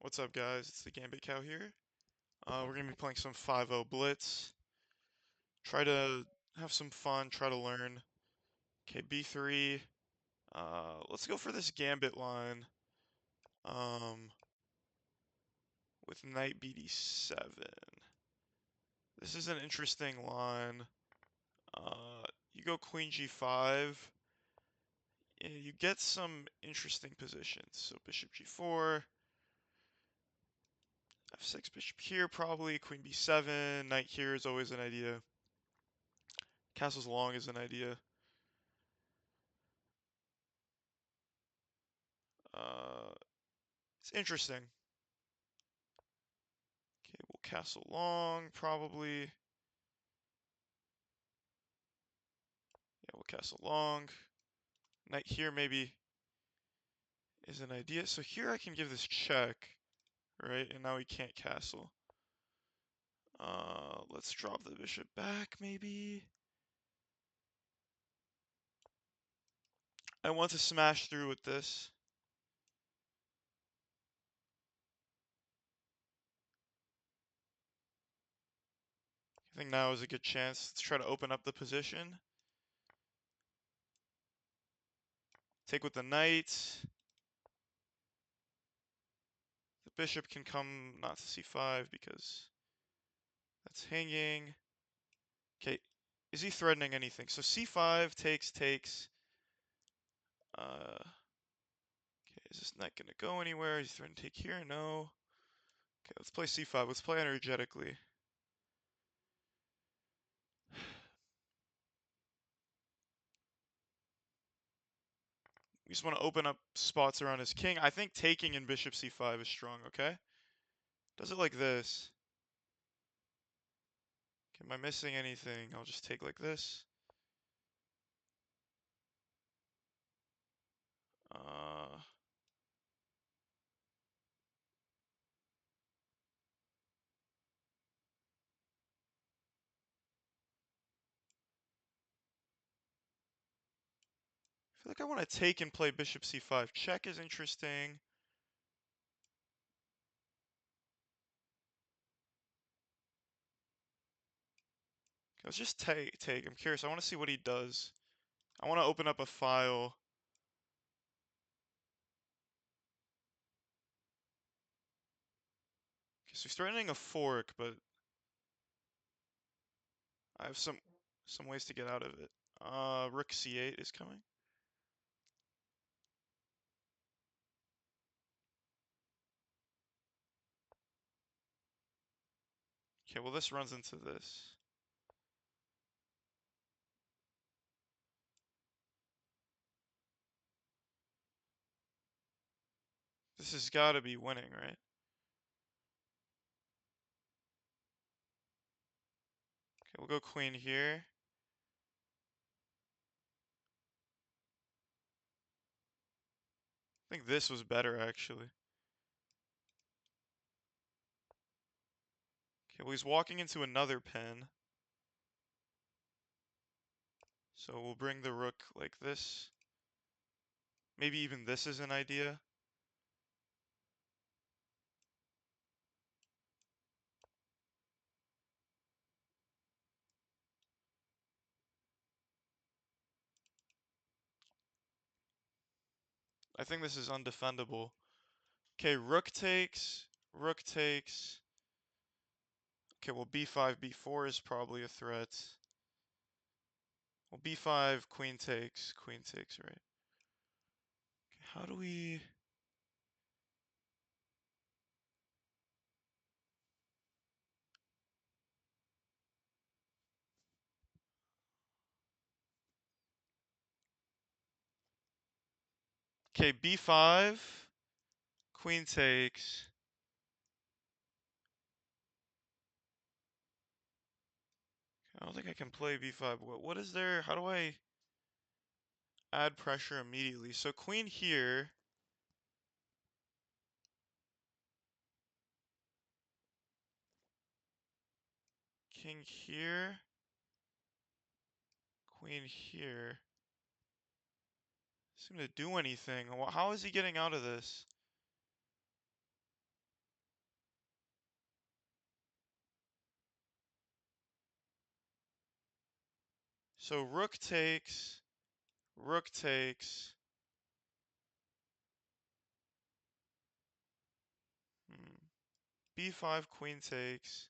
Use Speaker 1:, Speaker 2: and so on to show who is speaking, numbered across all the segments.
Speaker 1: What's up, guys? It's the Gambit Cow here. We're gonna be playing some 5-0 Blitz. Try to have some fun, try to learn. Okay, B3. Let's go for this Gambit line. Um, with Knight BD7. This is an interesting line. You go Queen G5. And you get some interesting positions. So Bishop G4. F6, Bishop here probably. Queen B7. Knight here is always an idea. Castles long is an idea. It's interesting. Okay, we'll castle long, probably. Yeah, we'll castle long. Knight here maybe is an idea. So here I can give this check, right? And now we can't castle. Let's drop the bishop back, maybe. I want to smash through with this. I think now is a good chance. Let's try to open up the position. Take with the knight. The bishop can come not to c5 because that's hanging. Okay, is he threatening anything? So c5 takes. Okay, is this knight gonna go anywhere? Is he threatening to take here? No. Okay, let's play c5. Let's play energetically. We just want to open up spots around his king. I think taking in bishop c5 is strong, okay? Does it like this. Okay, am I missing anything? I'll just take like this. I feel like I want to take and play bishop c5. Check is interesting. Let's just take. I'm curious. I want to see what he does. I want to open up a file. Okay, so he's threatening a fork, but I have some ways to get out of it. Rook c8 is coming. Okay, well this runs into this. This has got to be winning, right? Okay, we'll go queen here. I think this was better, actually. Okay, well he's walking into another pen. So we'll bring the rook like this. Maybe even this is an idea. I think this is undefendable. Okay, rook takes, rook takes. Okay, well b5, b4 is probably a threat. Well, b5, queen takes, right? Okay, how do we... Okay, b5, queen takes. I don't think I can play b5. What is there? How do I add pressure immediately? So queen here. King here. Queen here. Doesn't seem to do anything. How is he getting out of this? So rook takes, rook takes. B5, queen takes.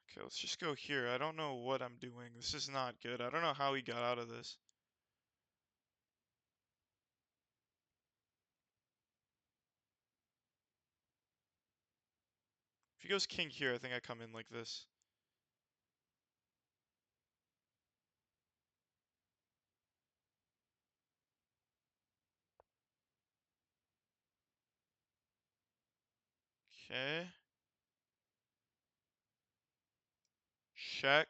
Speaker 1: Okay, let's just go here. I don't know what I'm doing. This is not good. I don't know how he got out of this. If he goes king here, I think I come in like this. Okay. Check.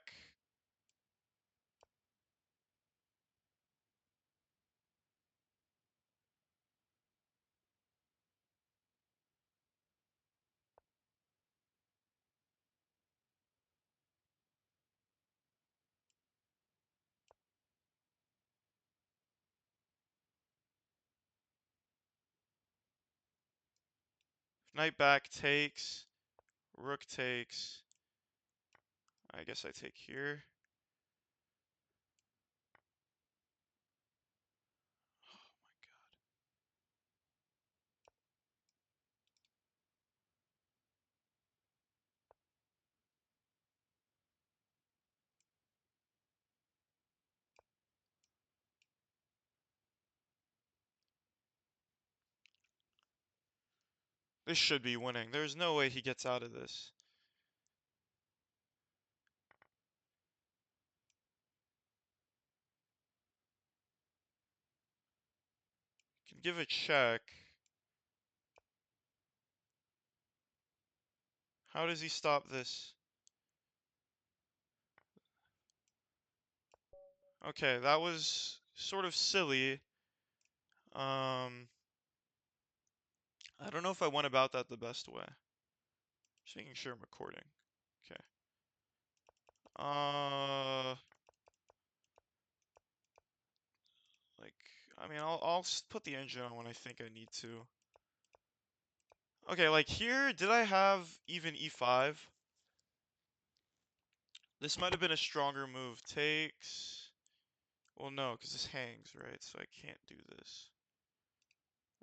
Speaker 1: Knight back takes. Rook takes. I guess I take here. Oh my god. This should be winning. There's no way he gets out of this. Can give a check. How does he stop this? Okay, that was sort of silly. I don't know if I went about that the best way. Just making sure I'm recording. Okay. Uh, like, I mean, I'll put the engine on when I think I need to. Okay, like here, did I have even e5? This might have been a stronger move. Takes. Well, no, because this hangs, right? So I can't do this.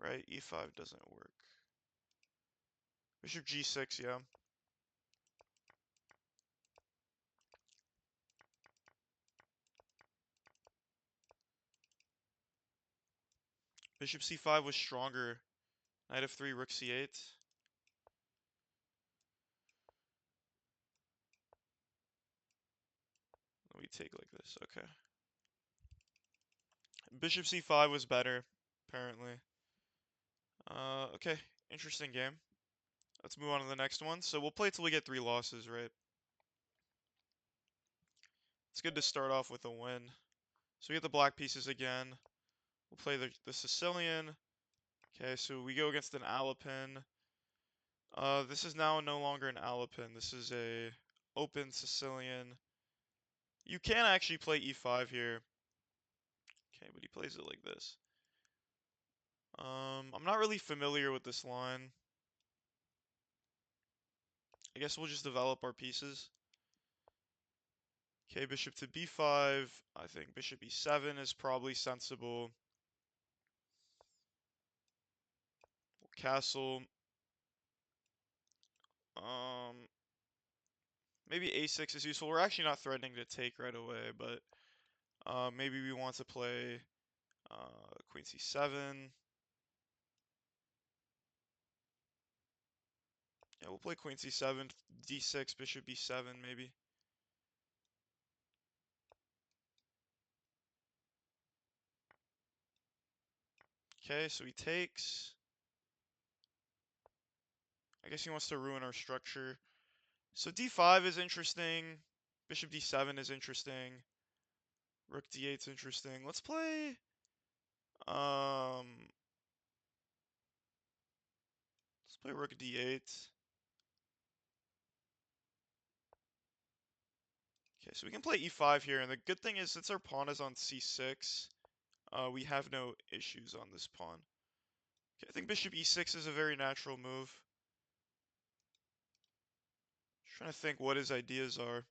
Speaker 1: Right? e5 doesn't work. Bishop g6, yeah. Bishop c5 was stronger. Knight f3, rook c8. We take like this, okay. Bishop c5 was better, apparently. Okay, interesting game. Let's move on to the next one. So we'll play till we get 3 losses, right? It's good to start off with a win. So we get the black pieces again. We'll play the Sicilian. Okay, so we go against an Alapin. This is now no longer an Alapin. This is a open Sicilian. You can actually play e5 here. Okay, but he plays it like this. I'm not really familiar with this line. I guess we'll just develop our pieces. Okay, bishop to b5. I think bishop e7 is probably sensible. Castle. Maybe a6 is useful. We're actually not threatening to take right away, but maybe we want to play queen c7. Yeah, we'll play queen c7, d6, bishop b7 maybe. Okay, so he takes. I guess he wants to ruin our structure. So d5 is interesting. Bishop d7 is interesting. Rook d8 is interesting. Let's play um rook d8. Okay, so we can play e5 here, and the good thing is since our pawn is on c6, we have no issues on this pawn. Okay, I think bishop e6 is a very natural move. Just trying to think what his ideas are.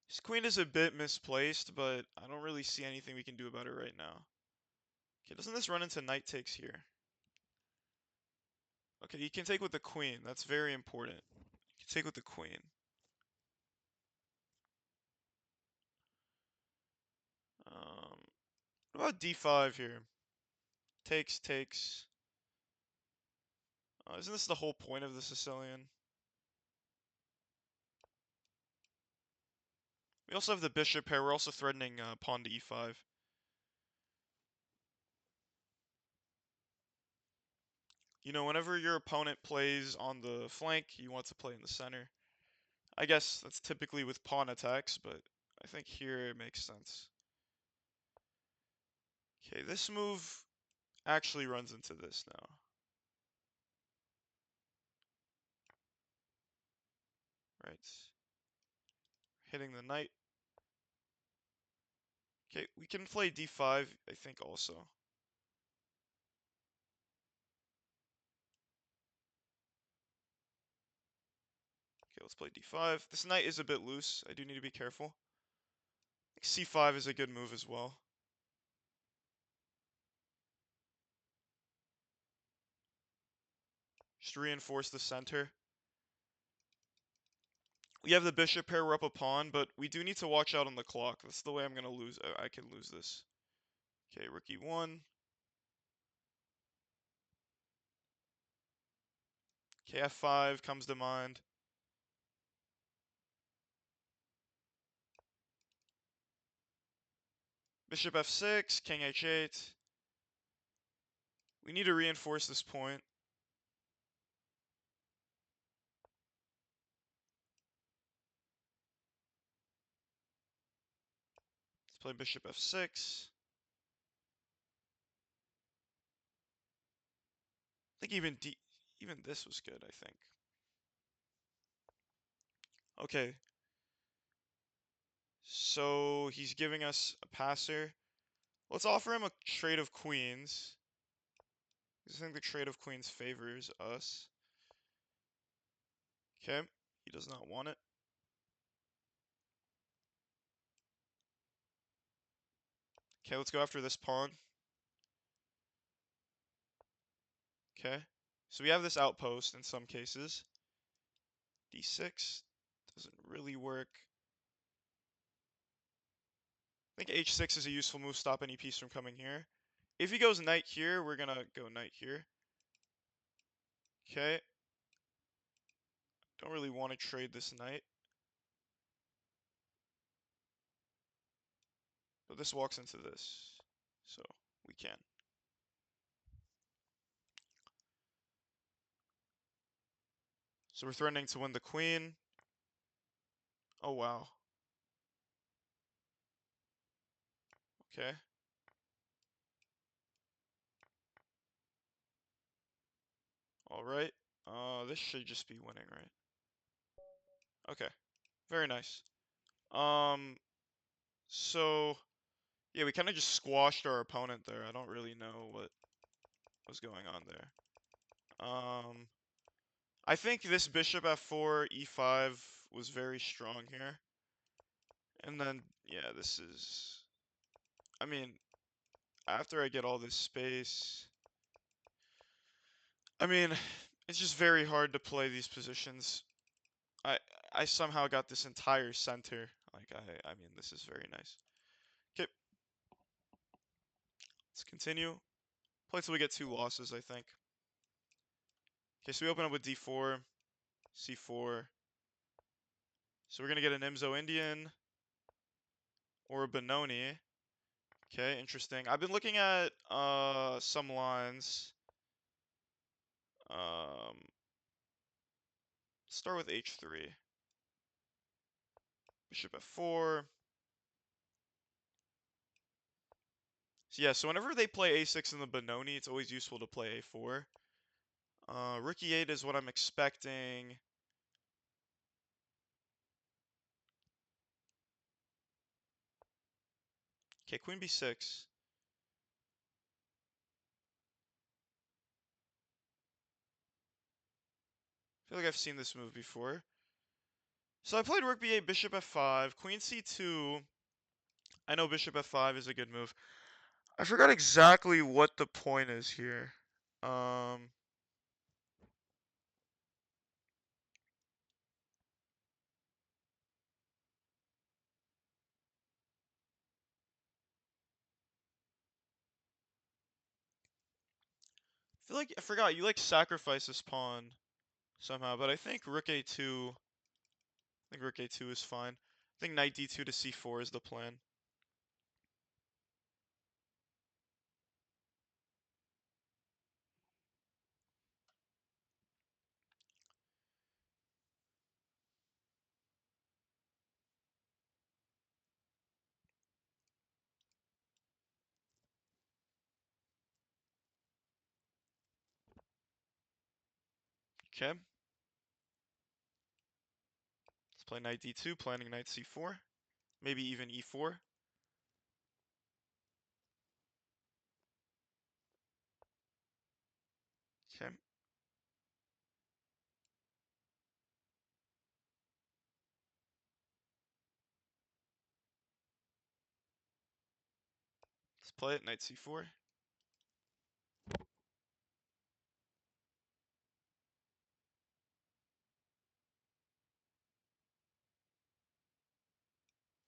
Speaker 1: His queen is a bit misplaced, but I don't really see anything we can do about it right now. Okay, doesn't this run into knight takes here? Okay, he can take with the queen. That's very important. He can take with the queen. What about d5 here? Takes, takes. Isn't this the whole point of the Sicilian? We also have the bishop pair. We're also threatening pawn to e5. You know, whenever your opponent plays on the flank, you want to play in the center. I guess that's typically with pawn attacks, but I think here it makes sense. Okay, this move actually runs into this now. Right. Hitting the knight. Okay, we can play d5, I think, also. Okay, let's play d5. This knight is a bit loose. I do need to be careful. c5 is a good move as well. Just reinforce the center. We have the bishop pair, we're up a pawn, but we do need to watch out on the clock. That's the way I'm going to lose. I can lose this. Okay, rook e1. Okay, f5 comes to mind. Bishop f6, king h8. We need to reinforce this point. Let's play bishop f6. I think even this was good, I think. Okay. So he's giving us a passer. Let's offer him a trade of queens. I think the trade of queens favors us. Okay. He does not want it. Okay, let's go after this pawn. Okay. So we have this outpost in some cases. d6 doesn't really work. I think h6 is a useful move, stop any piece from coming here. If he goes knight here, we're gonna go knight here. Okay. Don't really want to trade this knight. But this walks into this. So we can. So we're threatening to win the queen. Oh wow. Okay. Alright. This should just be winning, right? Okay. Very nice. Um so yeah, we kind of just squashed our opponent there. I don't really know what was going on there. I think this bishop f4, e5 was very strong here. And then, yeah, this is... I mean, after I get all this space... I mean, it's just very hard to play these positions. I I somehow got this entire center. Like, I mean, this is very nice. Okay, let's continue. Play till we get 2 losses, I think. Okay, so we open up with d4, c4. So we're going to get a Nimzo Indian or a Benoni. Okay, interesting. I've been looking at some lines. Start with h3. Bishop f4. So yeah, so whenever they play a6 in the Benoni, it's always useful to play a4. Rook e8 is what I'm expecting. Okay, queen b6. feel like I've seen this move before. So I played rook b8, bishop f5, queen c2. I know bishop f5 is a good move. I forgot exactly what the point is here. I feel like I forgot you like sacrifice this pawn somehow, but I think rook a2. I think rook a2 is fine. I think knight d2 to c4 is the plan. Okay. Let's play knight d2, planning knight c4. Maybe even e4. Okay. Let's play it, knight c4.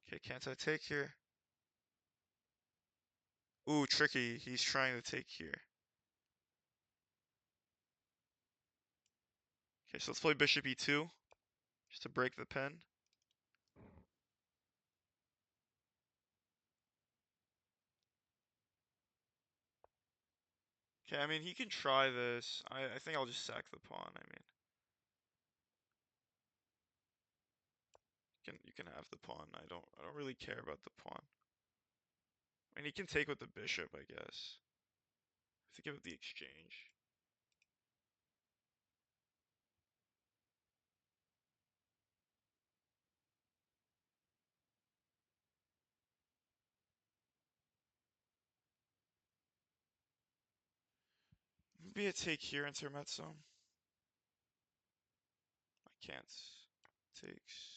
Speaker 1: Okay, can't I take here? Ooh, tricky. He's trying to take here. Okay, so let's play bishop e2, just to break the pen. Okay, I mean, he can try this. I think I'll just sack the pawn, I mean. You can have the pawn. I don't really care about the pawn. I mean, he can take with the bishop, I guess. I have to give it the exchange. Maybe a take here, intermezzo. I can't. Takes.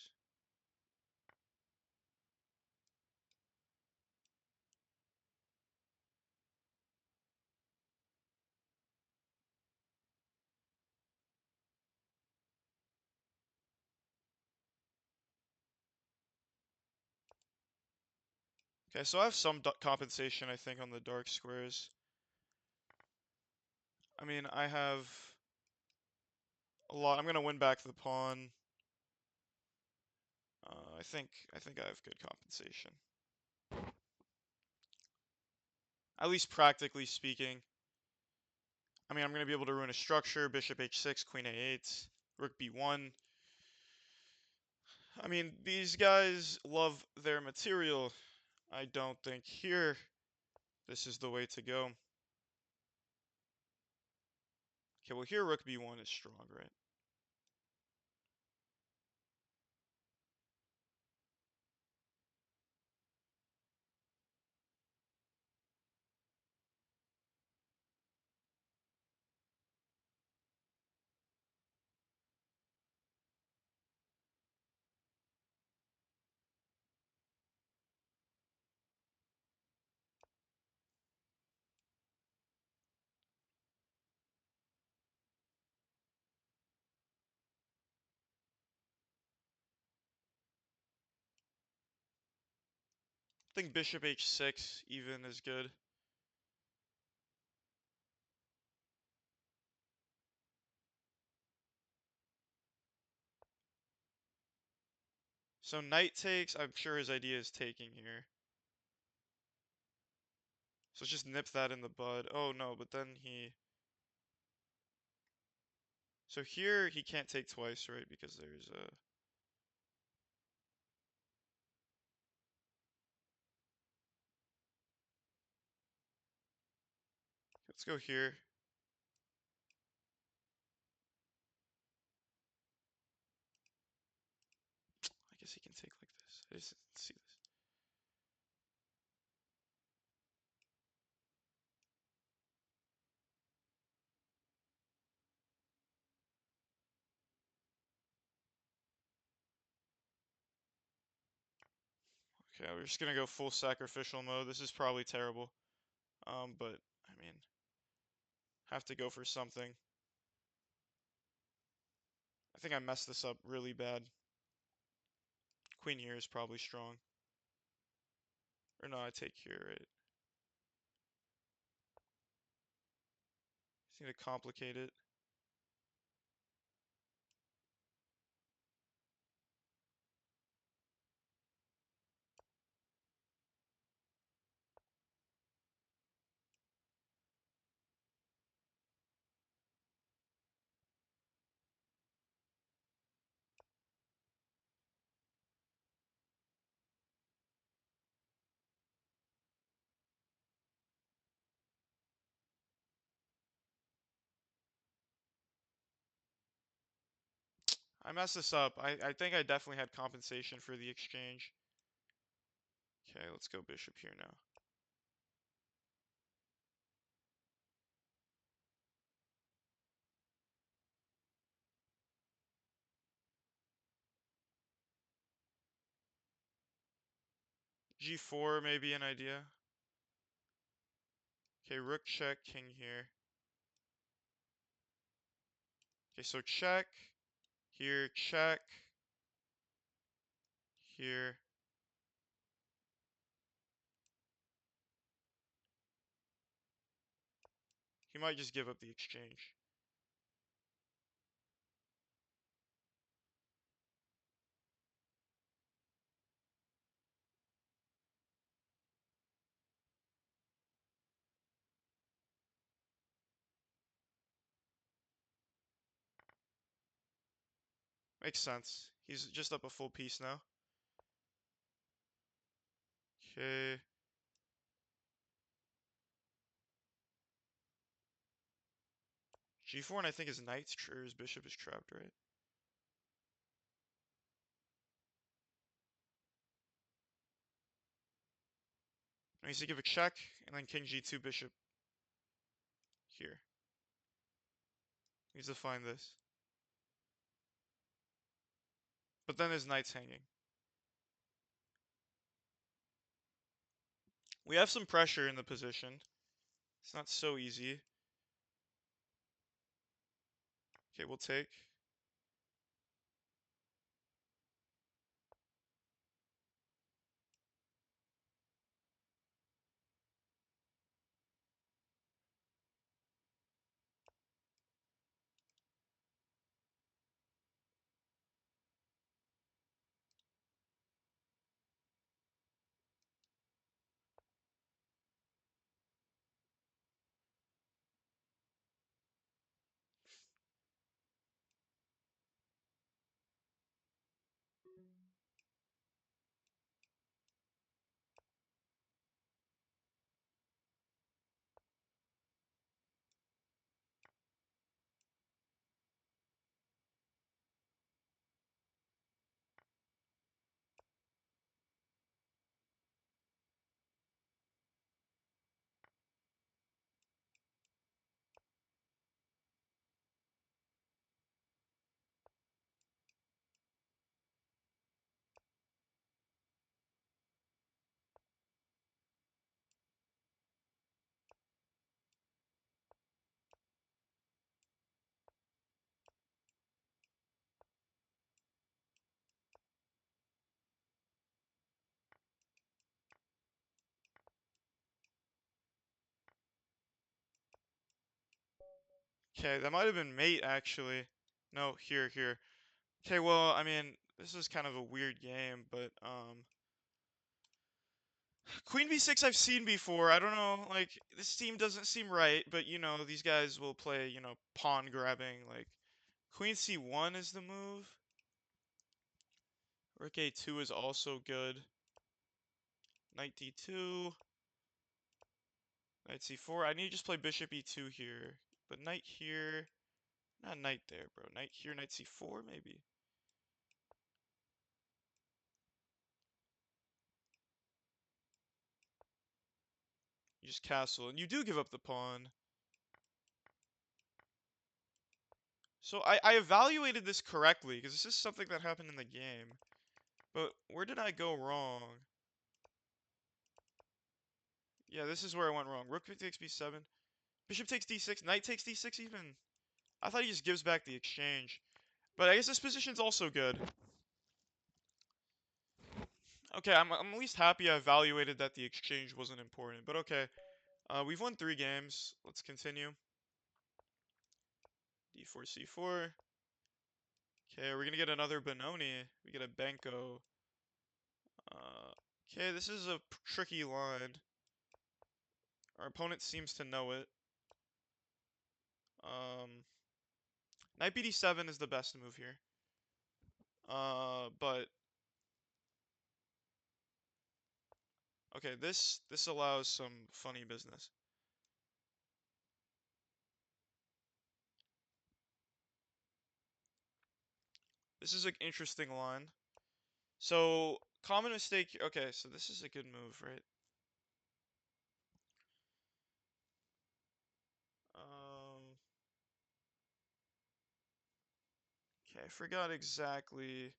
Speaker 1: Okay, so I have some compensation, I think, on the dark squares. I mean, I have a lot. I'm gonna win back the pawn. I think I have good compensation. At least practically speaking. I mean, I'm gonna be able to ruin a structure. Bishop h6, queen a8, rook b1. I mean, these guys love their material. I don't think here this is the way to go. Okay, well here rook b1 is strong, right? I think bishop h6 even is good. So knight takes, I'm sure his idea is taking here. So let's just nip that in the bud. Oh no, but then he... So here he can't take twice, right? Because there's a... Let's go here. I guess he can take like this. I just didn't see this. Okay, we're just gonna go full sacrificial mode. This is probably terrible. But I mean, have to go for something. I think I messed this up really bad. Queen here is probably strong. Or no, I take here, right? Just need to complicate it. I messed this up. I think I definitely had compensation for the exchange. Okay, let's go bishop here now. G4 may be an idea. Okay, rook check, king here. Okay, so check. Here, check. Here. He might just give up the exchange. Makes sense. He's just up a full piece now. Okay. G4, and I think his knight's or his bishop is trapped, right? I needs to give a check, and then king G2 bishop here. Needs to find this. But then his knight's hanging. We have some pressure in the position. It's not so easy. Okay, we'll take. Okay, that might have been mate, actually. No, here. Okay, well, I mean, this is kind of a weird game, but, Queen b6 I've seen before. I don't know, like, this team doesn't seem right, but, these guys will play, pawn grabbing, like, Queen c1 is the move. Rook a2 is also good. Knight d2. Knight c4. I need to just play bishop e2 here. But knight here. Not knight there, bro. Knight here, knight c4, maybe. You just castle, and you do give up the pawn. So I evaluated this correctly, because this is something that happened in the game. But where did I go wrong? Yeah, this is where I went wrong. Rook takes b7. Bishop takes d6. Knight takes d6 even. I thought he just gives back the exchange. But I guess this position's also good. Okay, I'm at least happy I evaluated that the exchange wasn't important. But okay, we've won 3 games. Let's continue. d4, c4. Okay, we're gonna get another Benoni. We get a Benko. Okay, this is a tricky line. Our opponent seems to know it. Knight bd7 is the best move here. But okay, this allows some funny business. This is an interesting line. So, common mistake. Okay, so this is a good move, right? Okay, I forgot exactly.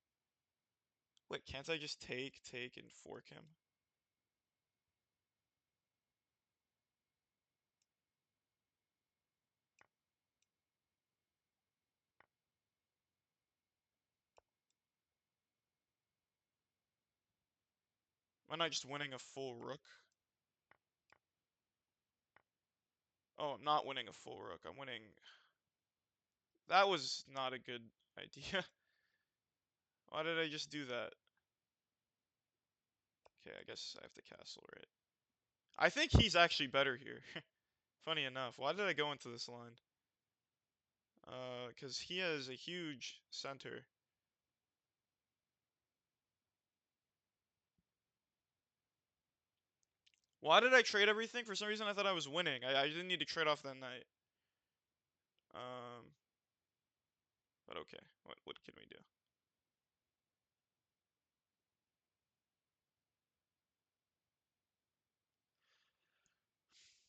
Speaker 1: Wait, can't I just take, and fork him? Why not just winning a full rook? Oh, I'm not winning a full rook. I'm winning. That was not a good idea. Why did I just do that? Okay, I guess I have to castle, right? I think he's actually better here. Funny enough. Why did I go into this line? Because he has a huge center. Why did I trade everything? For some reason I thought I was winning. I didn't need to trade off that knight. Um, but okay. What can we do?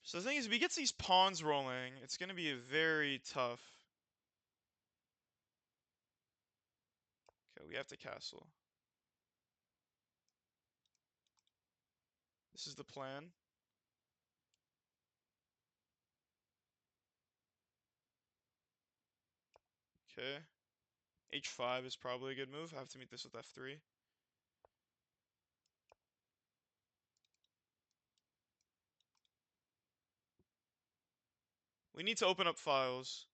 Speaker 1: So the thing is, if he gets these pawns rolling, it's going to be very tough. Okay, we have to castle. This is the plan. Okay. H5 is probably a good move. I have to meet this with F3. We need to open up files.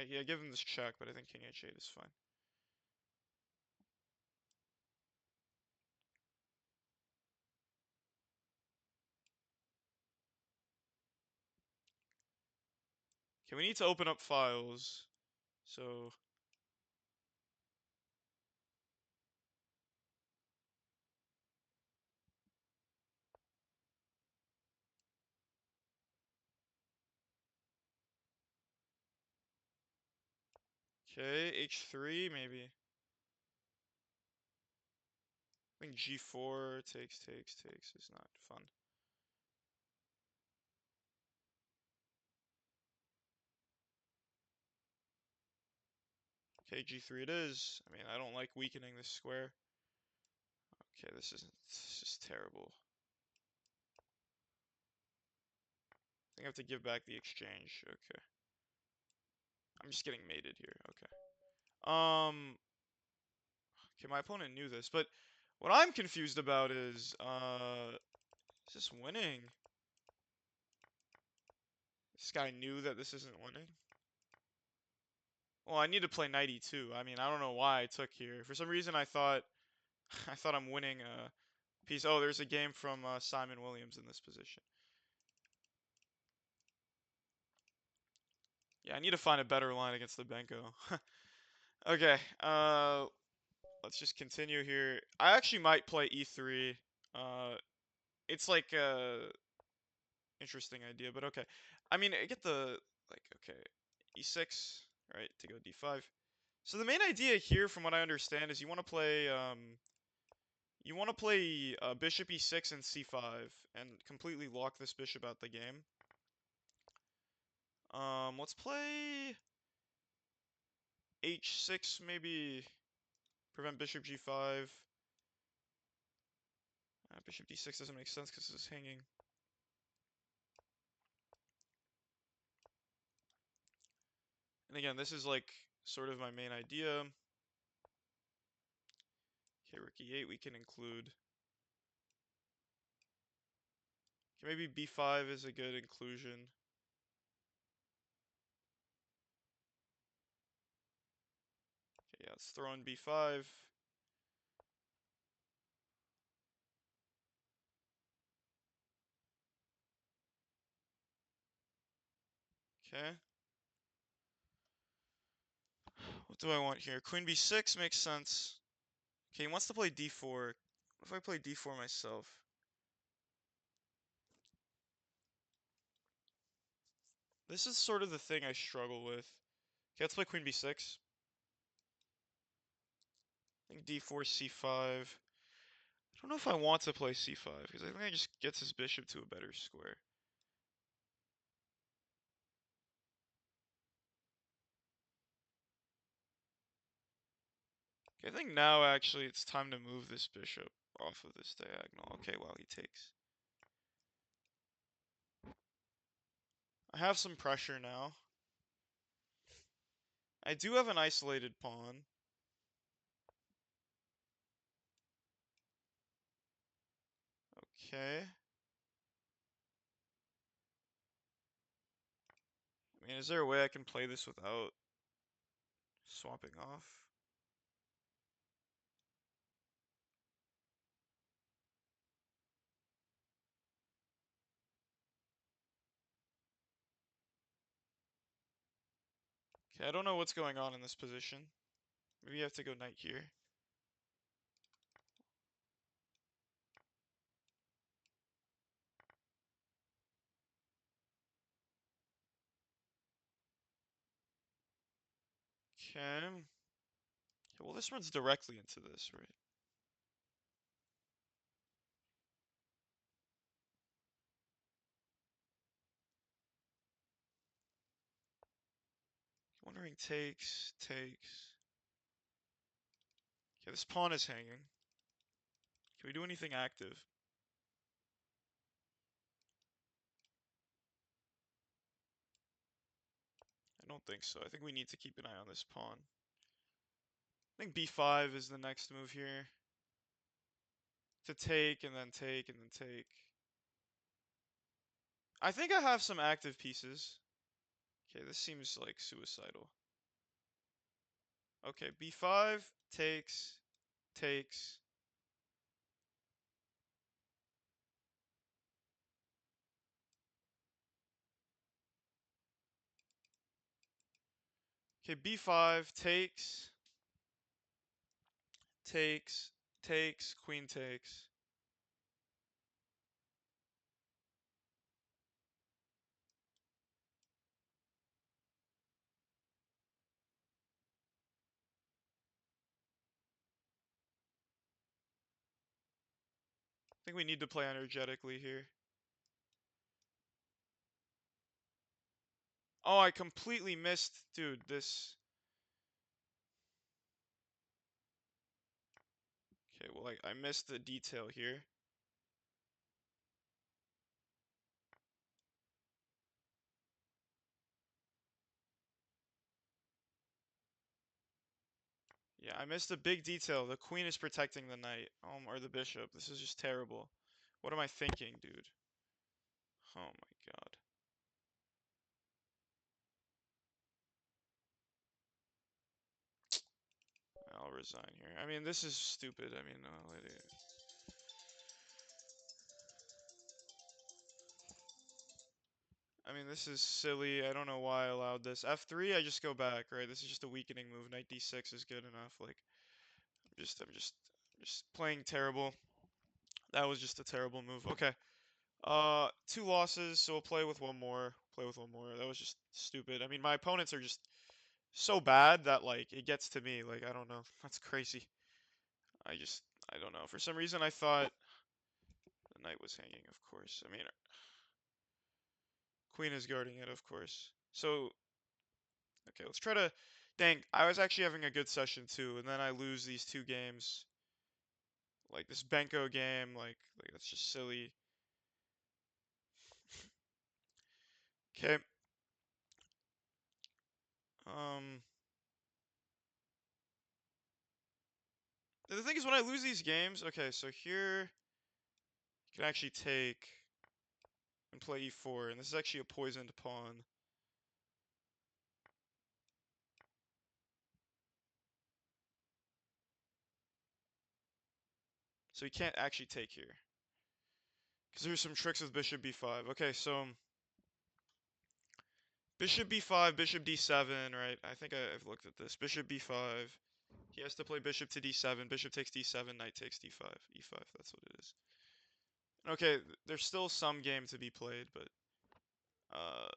Speaker 1: Yeah, give him this check, but I think King H8 is fine. Okay, we need to open up files. So, okay, H3 maybe. I think G4 takes is not fun. Okay, G3 it is. I mean, I don't like weakening this square. Okay, this is terrible. I think I have to give back the exchange. Okay. I'm just getting mated here. Okay. Okay, my opponent knew this, but what I'm confused about is this winning? This guy knew that this isn't winning? Well, I need to play knight e2. I mean, I don't know why I took here. For some reason, I thought I thought I'm winning a piece. Oh, there's a game from Simon Williams in this position. Yeah, I need to find a better line against the Benko. Okay, let's just continue here. I actually might play e3. It's like a interesting idea, but okay. I mean, I get the like okay, e6, right, to go d5. So the main idea here, from what I understand, is you want to play bishop e6 and c5 and completely lock this bishop out the game. Let's play h6 maybe, prevent bishop g5. Bishop d6 doesn't make sense because this is hanging. And again, this is like sort of my main idea. Okay, rook e8 we can include. Okay, maybe b5 is a good inclusion. Okay, yeah, let's throw in b5. Okay. What do I want here? Queen b6 makes sense. Okay, he wants to play d4. What if I play d4 myself? This is sort of the thing I struggle with. Okay, let's play queen b6. I think d4, c5. I don't know if I want to play c5, because I think it just gets his bishop to a better square. Okay, I think now actually it's time to move this bishop off of this diagonal. Okay, while he takes. I have some pressure now. I do have an isolated pawn. Okay. I mean, is there a way I can play this without swapping off? Okay, I don't know what's going on in this position. Maybe you have to go knight here. Okay. Okay, well, this runs directly into this, right? Wondering takes, takes. Okay, this pawn is hanging. Can we do anything active? I don't think so. I think we need to keep an eye on this pawn. I think b5 is the next move here. To take, and then take, and then take. I think I have some active pieces. Okay, this seems like suicidal. Okay, b5, takes, takes. Okay, b5, takes, takes, takes, queen takes. I think we need to play energetically here. Oh, I completely missed, dude, this. Okay, well, I missed the detail here. Yeah, I missed a big detail. The queen is protecting the knight, or the bishop. This is just terrible. What am I thinking, dude? Oh my god. I'll resign here. I mean, this is stupid. I mean, this is silly. I don't know why I allowed this. F3, I just go back, right? This is just a weakening move. Knight d6 is good enough. Like, I'm just playing terrible. That was just a terrible move. Okay. Two losses, so we'll play with one more. Play with one more. That was just stupid. I mean, my opponents are just so bad that, like, it gets to me. Like, I don't know. That's crazy. I don't know. For some reason, I thought the knight was hanging, of course. I mean, queen is guarding it, of course. So, okay, let's try to... Dang, I was actually having a good session, too, and then I lose these two games. Like, this Benko game, like that's just silly. Okay. Um, the thing is, when I lose these games, okay, so here you can actually take and play e4, and this is actually a poisoned pawn. So you can't actually take here. Because there's some tricks with bishop b5. Okay, so bishop b5, bishop d7, right? I think I've looked at this. Bishop b5. He has to play bishop to d7. Bishop takes d7, knight takes d5. e5, that's what it is. Okay, there's still some game to be played, but uh,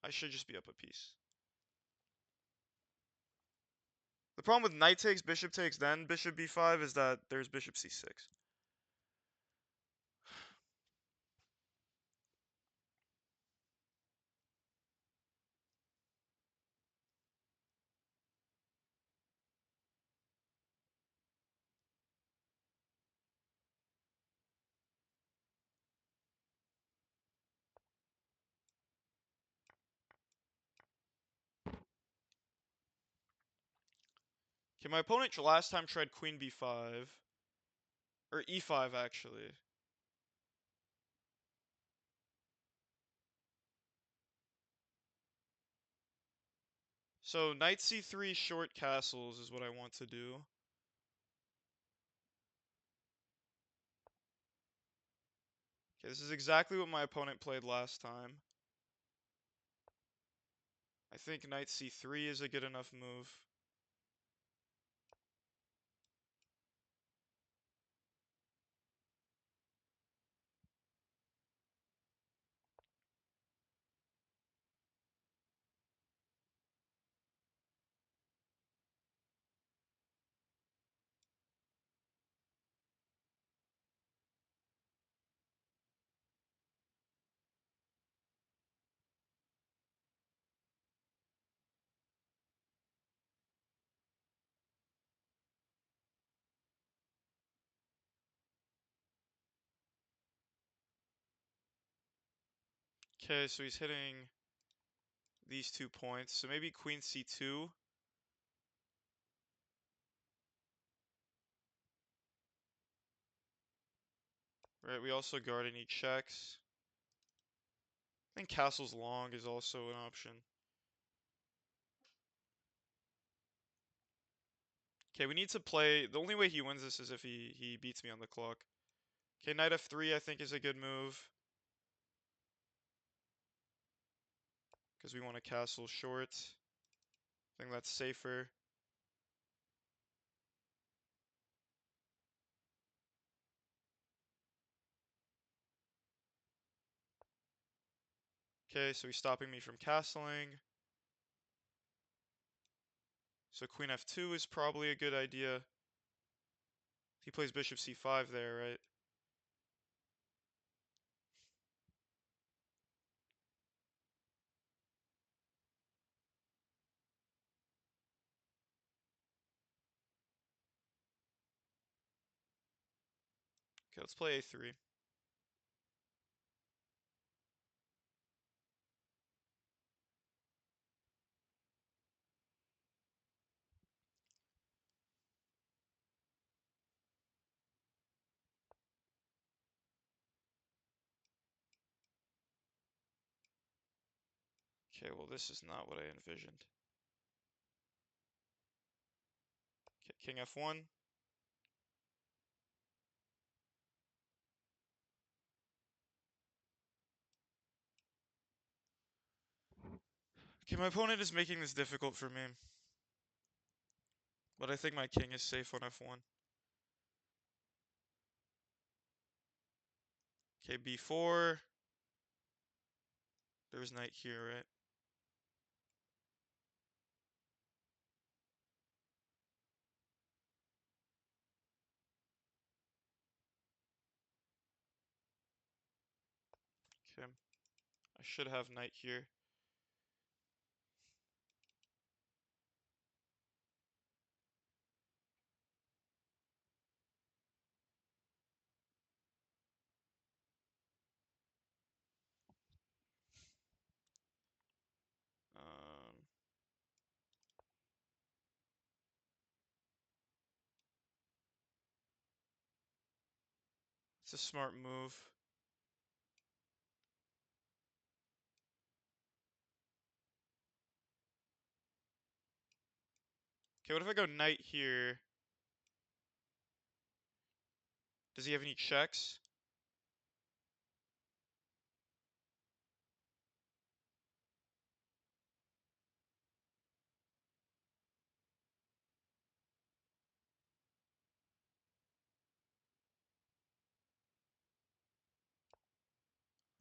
Speaker 1: I should just be up a piece. The problem with knight takes, bishop takes, then bishop b5 is that there's bishop c6. Okay, my opponent last time tried queen b5. Or e5, actually. So knight c3 short castles is what I want to do. Okay, this is exactly what my opponent played last time. I think knight c3 is a good enough move. Okay, so he's hitting these 2 points. So maybe queen c2. Right, we also guard any checks. I think castles long is also an option. Okay, we need to play. The only way he wins this is if he beats me on the clock. Okay, knight f3 I think is a good move. Because we want a castle short. I think that's safer. Okay, so he's stopping me from castling. So queen f2 is probably a good idea. He plays bishop c5 there, right? Okay, let's play a3. Okay, well this is not what I envisioned. Okay, king f1. Okay, my opponent is making this difficult for me. But I think my king is safe on f1. Okay, b4. There's knight here, right? Okay, I should have knight here. Um, It's a smart move. Okay, what if I go knight here? Does he have any checks?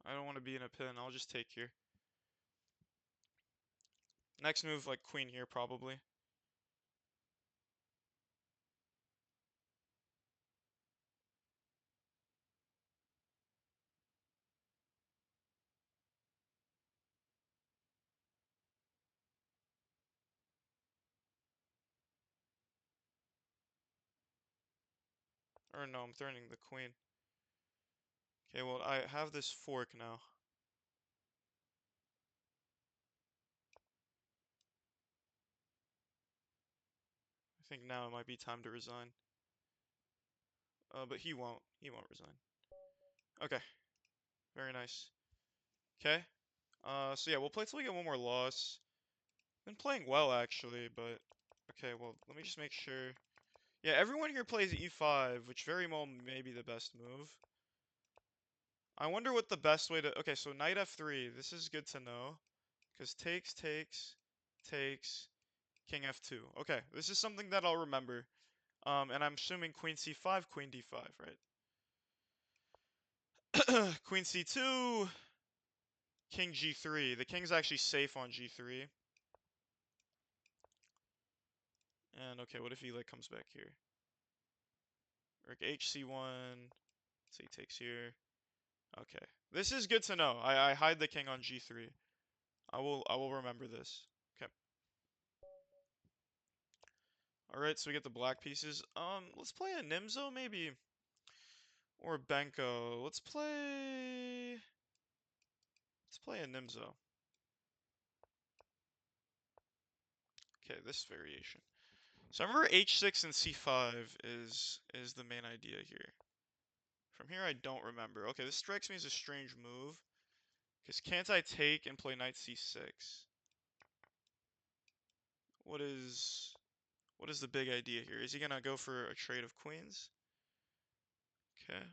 Speaker 1: I don't want to be in a pin. I'll just take here. Next move, like queen here, probably. Or no, I'm threatening the queen. Okay, well, I have this fork now. I think now it might be time to resign. But he won't. He won't resign. Okay, very nice. Okay. So yeah, we'll play till we get one more loss. Been playing well actually, but okay. Well, let me just make sure. Yeah, everyone here plays e5, which very well may be the best move. I wonder what the best way to. Okay, so knight f3. This is good to know, because takes, takes, king f2. Okay, this is something that I'll remember. And I'm assuming queen c5, queen d5, right? Queen c2, king g3. The king's actually safe on g3. And okay, what if he like comes back here? Rook hc1. So he takes here. Okay, this is good to know. I hide the king on g3. I will remember this. Okay. All right, so we get the black pieces. Let's play a Nimzo maybe, or Benko. Let's play. Let's play a Nimzo. Okay, this variation. So I remember h6 and c5 is the main idea here. From here, I don't remember. Okay, this strikes me as a strange move. Because can't I take and play knight c6? What is the big idea here? Is he gonna go for a trade of queens? Okay.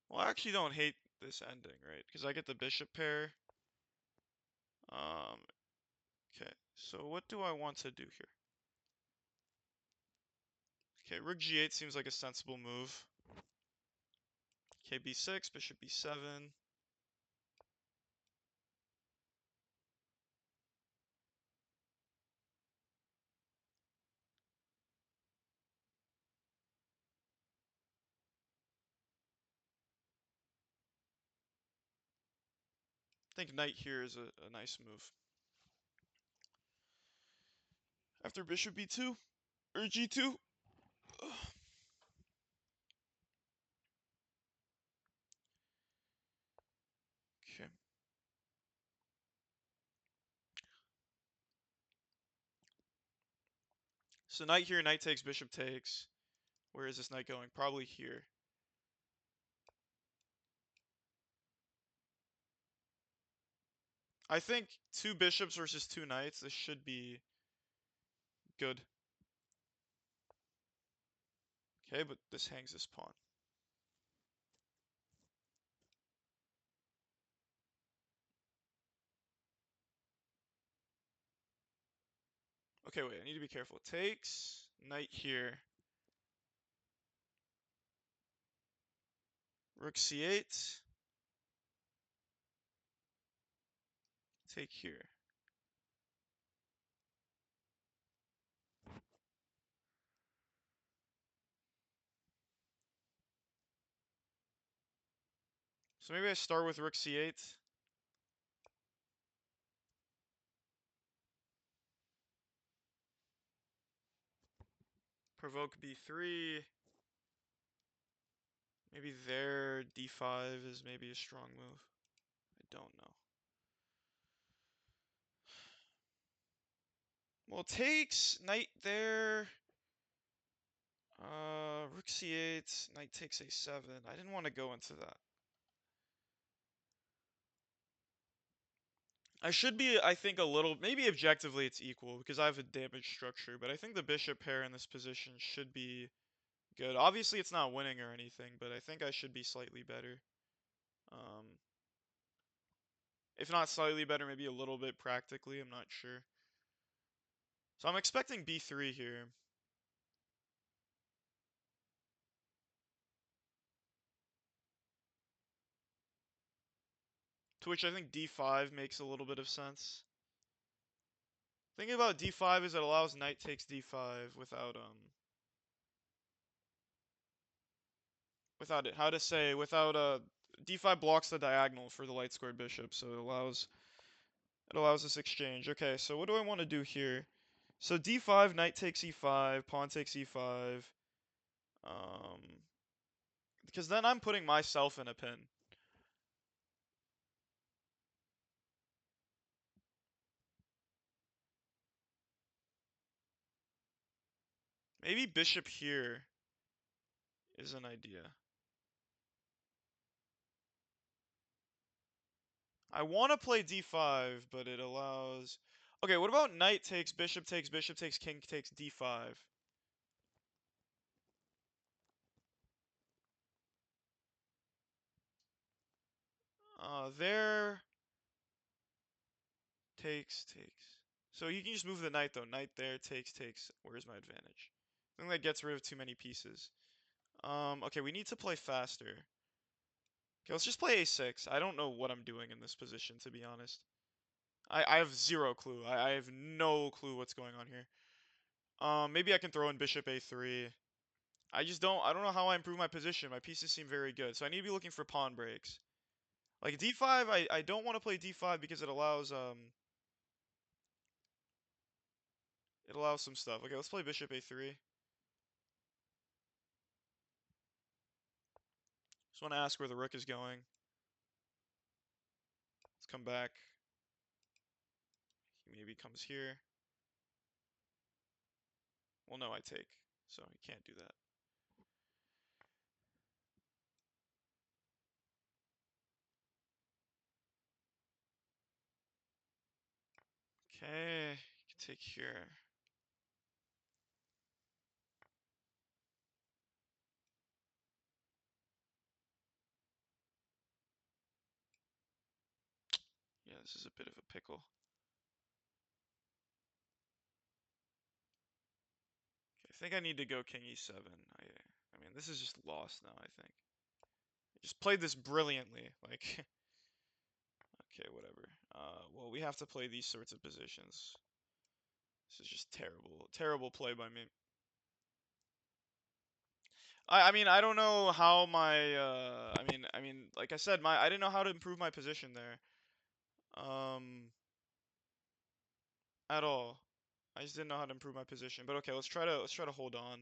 Speaker 1: Well, I actually don't hate this ending, right? Because I get the bishop pair. Um, okay. So what do I want to do here? Okay, rook g8 seems like a sensible move. Okay, b6, bishop b7. I think knight here is a nice move. After bishop b2 or g2. Okay. So knight here, knight takes, bishop takes. Where is this knight going? Probably here. I think two bishops versus two knights. This should be good. Okay, but this hangs this pawn. Okay, wait, I need to be careful. Takes, knight here. Rook c8. Take here. So maybe I start with rook c8. Provoke b3. Maybe there d5 is maybe a strong move. I don't know. Well, takes, knight there. Rook c8, knight takes a7. I didn't want to go into that. I should be, I think, a little, maybe objectively it's equal because I have a damaged structure, but I think the bishop pair in this position should be good. Obviously, it's not winning or anything, but I think I should be slightly better. Um, if not slightly better, maybe a little bit practically, I'm not sure. So I'm expecting b3 here. To which I think d5 makes a little bit of sense. Thinking about d5 is it allows knight takes d5 without it. How to say without d5 blocks the diagonal for the light squared bishop, so it allows this exchange. Okay, so what do I want to do here? So d5, knight takes e5, pawn takes e5. Um, because then I'm putting myself in a pin. Maybe bishop here is an idea. I want to play d5, but it allows... Okay, what about knight takes, bishop takes, king takes d5? There takes. So you can just move the knight though. Knight there, takes. Where's my advantage? I think that gets rid of too many pieces. Okay, we need to play faster. Okay, let's just play a6. I don't know what I'm doing in this position, to be honest. I have zero clue. I have no clue what's going on here. Maybe I can throw in bishop a3. I don't know how I improve my position. My pieces seem very good, so I need to be looking for pawn breaks. Like d5, I don't want to play d5 because it allows some stuff. Okay, let's play bishop a3. Just want to ask where the rook is going. Let's come back. He maybe comes here. Well, no, I take, so he can't do that. Okay, you can take here. Yeah, this is a bit of a pickle. Okay, I think I need to go king e7. I mean, this is just lost now, I think. I just played this brilliantly. Like, okay, whatever. Well, we have to play these sorts of positions. This is just terrible. Terrible play by me. I mean, I don't know how my, I mean, like I said, I didn't know how to improve my position there. Um, at all. I just didn't know how to improve my position. But okay, let's try to hold on.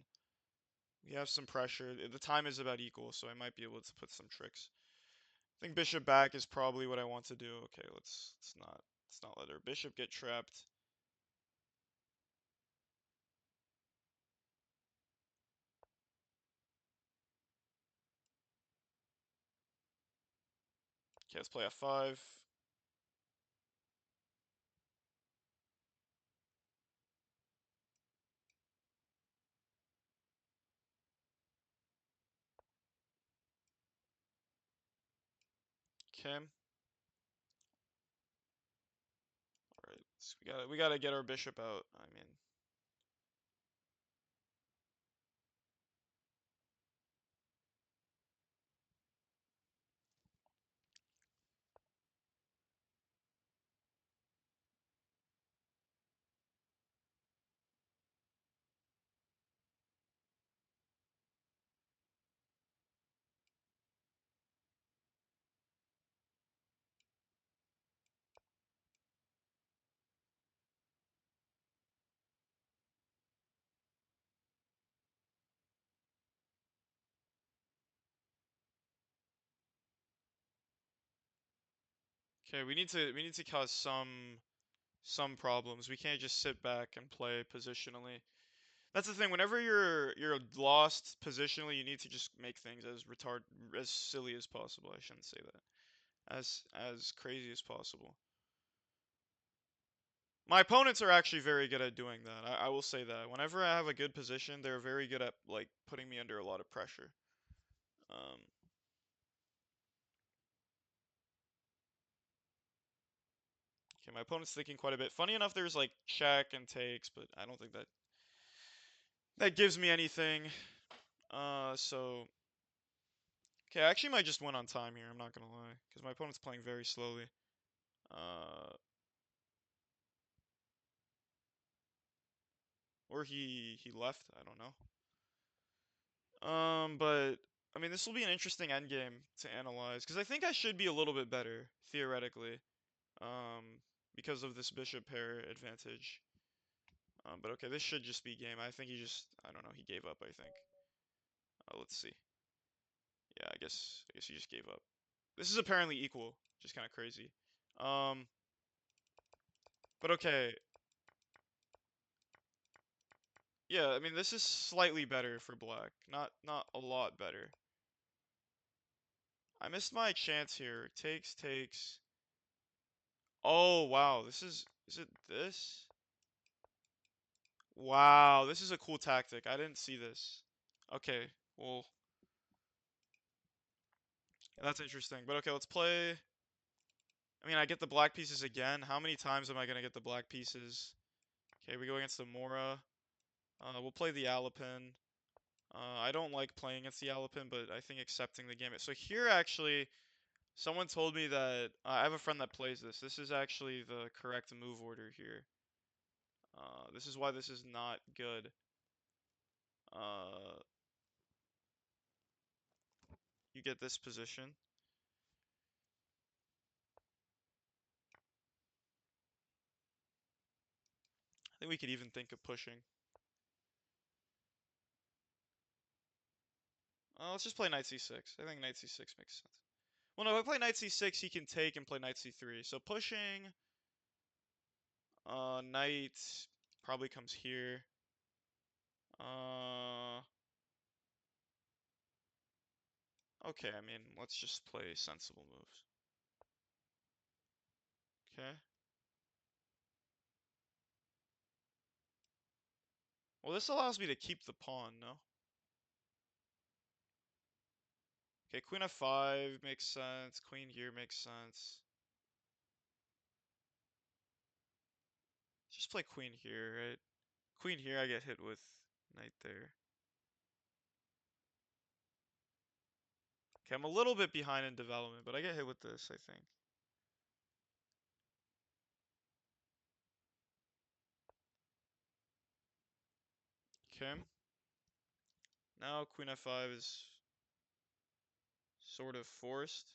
Speaker 1: We have some pressure. The time is about equal, so I might be able to put some tricks. I think bishop back is probably what I want to do. Okay, let's not let our bishop get trapped. Okay, let's play f5. Okay. All right. So we gotta get our bishop out. I mean, okay, we need to cause some problems. We can't just sit back and play positionally. That's the thing. Whenever you're lost positionally, you need to just make things as silly as possible. I shouldn't say that. As crazy as possible. My opponents are actually very good at doing that. I will say that. Whenever I have a good position, they're very good at like putting me under a lot of pressure. Um, okay, my opponent's thinking quite a bit. Funny enough, there's like check and takes, but I don't think that gives me anything. So okay, I actually might just win on time here. I'm not gonna lie, because my opponent's playing very slowly. Uh, or he left. I don't know. But I mean, this will be an interesting endgame to analyze because I think I should be a little bit better theoretically. Um, because of this bishop pair advantage. But okay, this should just be game. I think he just, I don't know, he gave up. I think. Let's see. Yeah, I guess he just gave up. This is apparently equal, just kind of crazy. Um, but okay. Yeah, I mean, this is slightly better for black. Not a lot better. I missed my chance here. Takes. Oh, wow. Is it this? Wow, this is a cool tactic. I didn't see this. Okay, well, that's interesting. But okay, let's play. I mean, I get the black pieces again. How many times am I gonna get the black pieces? Okay, we go against the Morra. We'll play the Alapin. I don't like playing against the Alapin, but I think accepting the gambit. So here, actually, someone told me that I have a friend that plays this. This is actually the correct move order here. This is why this is not good. Uh, you get this position. I think we could even think of pushing. Let's just play knight c6. I think knight c6 makes sense. Well, no, if I play knight c6, he can take and play knight c3. So pushing, knight probably comes here. Uh, okay, I mean, let's just play sensible moves. Okay. Well, this allows me to keep the pawn, no? Okay, queen f5 makes sense. Queen here makes sense. Just play queen here, right? Queen here, I get hit with knight there. Okay, I'm a little bit behind in development, but I get hit with this, I think. Okay. Now queen f5 is sort of forced.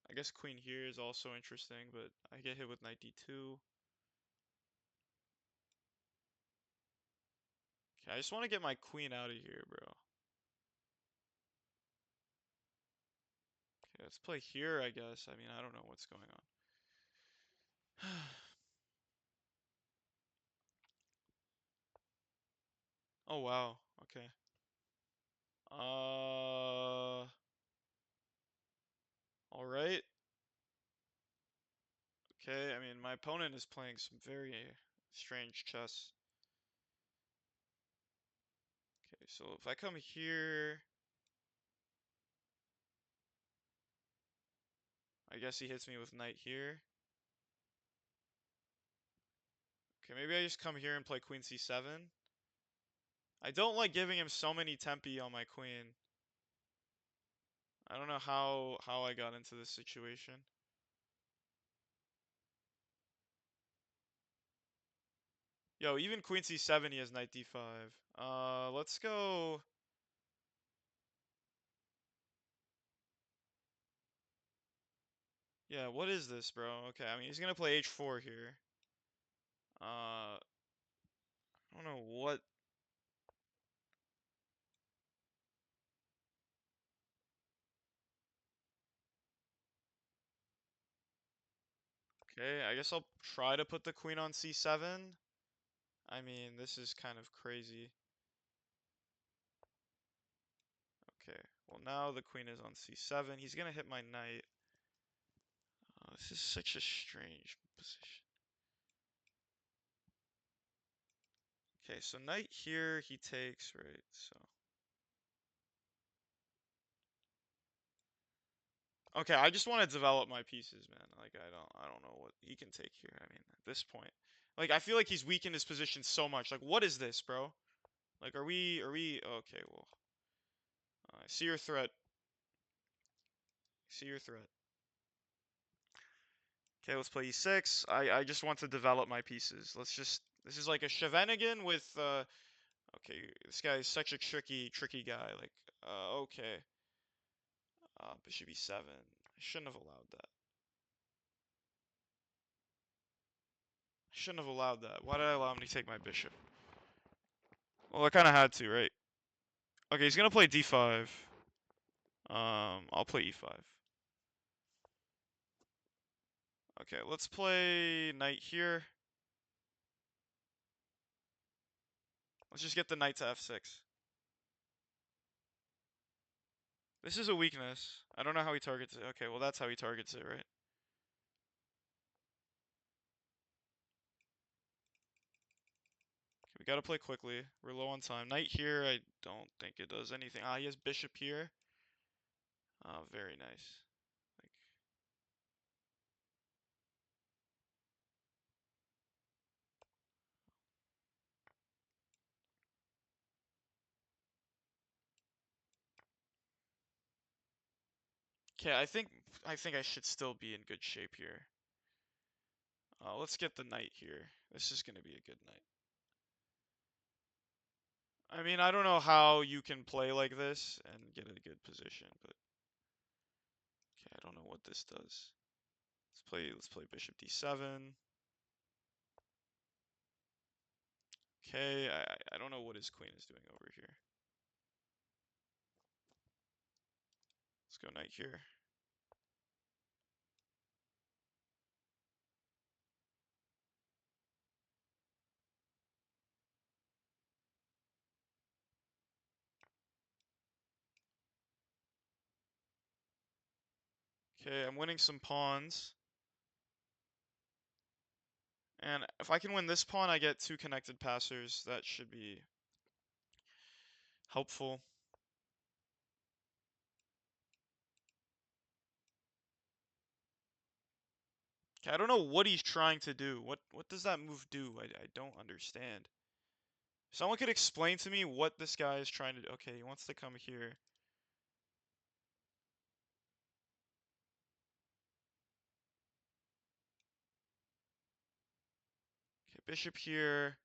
Speaker 1: I guess queen here is also interesting, but I get hit with knight d2. Okay, I just want to get my queen out of here, bro. Okay, let's play here, I guess. I mean, I don't know what's going on. Oh, wow. Okay. All right. Okay, I mean, my opponent is playing some very strange chess. Okay, so if I come here, I guess he hits me with knight here. Okay, maybe I just come here and play queen c7. I don't like giving him so many tempi on my queen. I don't know how I got into this situation. Yo, even queen c7 he has knight d5. Let's go. Yeah, what is this, bro? Okay, I mean he's gonna play h4 here. I don't know what. Okay, I guess I'll try to put the queen on c7. I mean, this is kind of crazy. Okay, well now the queen is on c7. He's gonna hit my knight. This is such a strange position. Okay, so knight here, he takes, right? So okay, I just want to develop my pieces, man. Like I don't know what he can take here. I mean, at this point, like I feel like he's weakened his position so much. Like, what is this, bro? Like, are we? Okay, well, I see your threat. See your threat. Okay, let's play e6. I just want to develop my pieces. Let's just. This is like a Shenanigan with. Okay, this guy is such a tricky guy. Like, okay. Bishop e7. I shouldn't have allowed that. I shouldn't have allowed that. Why did I allow him to take my bishop? Well, I kind of had to, right? Okay, he's gonna play d5. I'll play e5. Okay, let's play knight here. Let's just get the knight to f6. This is a weakness. I don't know how he targets it. Okay, well that's how he targets it, right? Okay, we gotta play quickly. We're low on time. Knight here, I don't think it does anything. He has bishop here. Very nice. Like, okay, I think I should still be in good shape here. Let's get the knight here. This is gonna be a good knight. I mean, I don't know how you can play like this and get a good position, but okay, I don't know what this does. Let's play bishop d7. Okay, I don't know what his queen is doing over here. Let's go knight here. Okay, I'm winning some pawns. And if I can win this pawn, I get two connected passers. That should be helpful. Okay, I don't know what he's trying to do. What does that move do? I don't understand. Someone could explain to me what this guy is trying to do. Okay, he wants to come here. Okay, bishop here.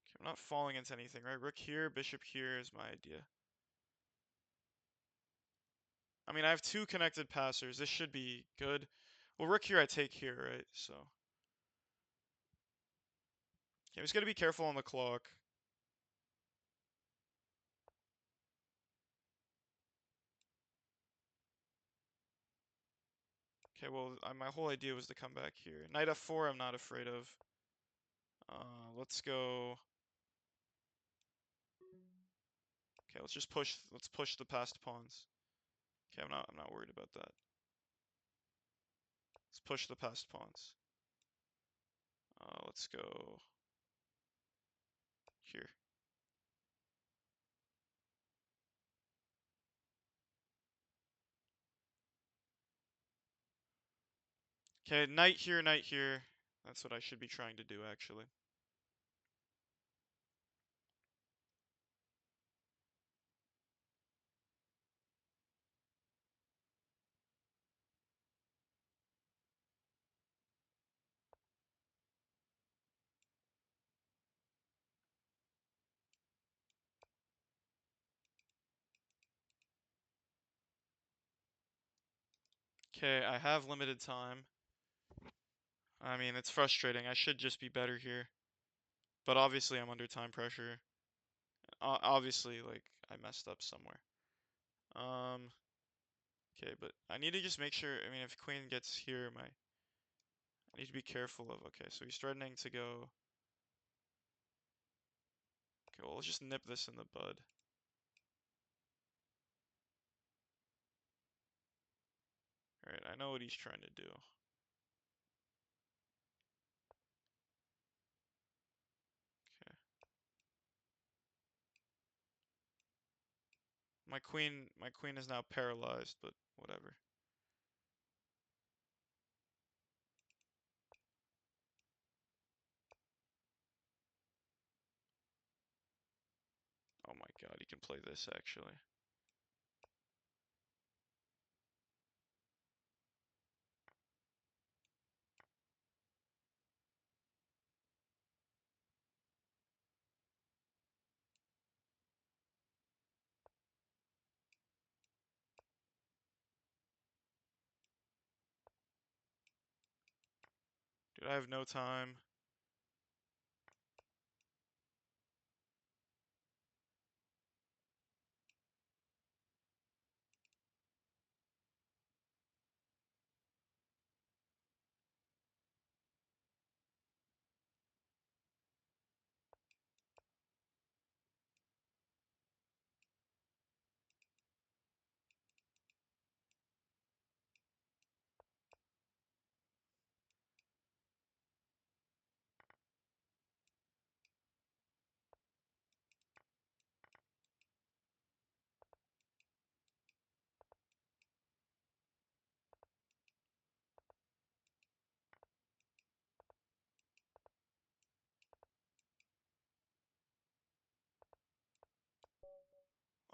Speaker 1: Okay, I'm not falling into anything, right? Rook here, bishop here is my idea. I mean, I have two connected passers. This should be good. Well, rook here, I take here, right? So, okay, I'm just gonna be careful on the clock. Okay, well, my whole idea was to come back here. Knight f4, I'm not afraid of. Let's go. Okay, let's just push. Let's push the passed pawns. Okay, I'm not worried about that. Let's push the passed pawns. Let's go here. Okay, knight here, knight here. That's what I should be trying to do, actually. Okay, I have limited time. I mean, it's frustrating. I should just be better here. But obviously, I'm under time pressure. Obviously, like, I messed up somewhere. Um, Okay, but I need to just make sure, I mean, if queen gets here, I need to be careful of, okay, so he's threatening to go. Okay, well, let's just nip this in the bud. Alright, I know what he's trying to do. Okay. My queen is now paralyzed, but whatever. Oh my god, he can play this actually. Dude, I have no time.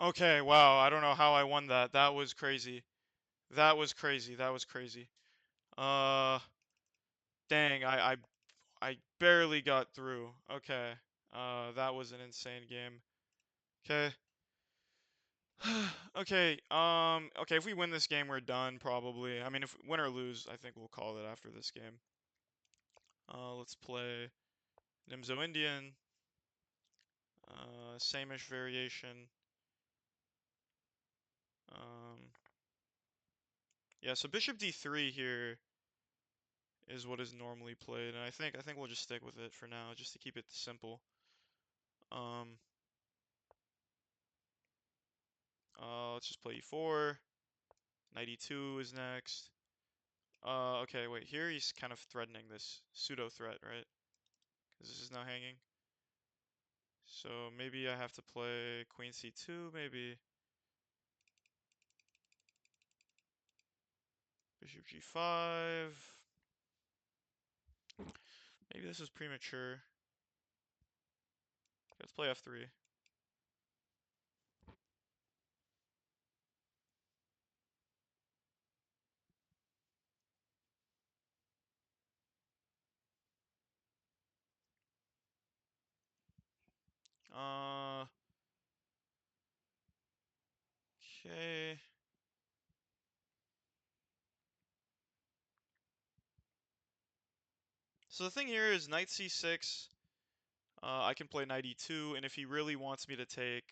Speaker 1: Okay, wow, I don't know how I won that. That was crazy. That was crazy. That was crazy. Uh, dang, I barely got through. Okay. That was an insane game. Okay. Okay, okay, if we win this game, we're done, probably. I mean, if win or lose, I think we'll call it after this game. Let's play Nimzo Indian, Samisch variation. Um, yeah, so bishop d3 here is what is normally played, and I think we'll just stick with it for now, just to keep it simple. Um, let's just play e4. Knight e2 is next. Okay, wait, here he's kind of threatening this pseudo threat, right? Because this is now hanging. So maybe I have to play queen c2, maybe bishop g5. Maybe this is premature. Let's play f3. Uh, okay. So the thing here is knight c6. I can play knight e2, and if he really wants me to take,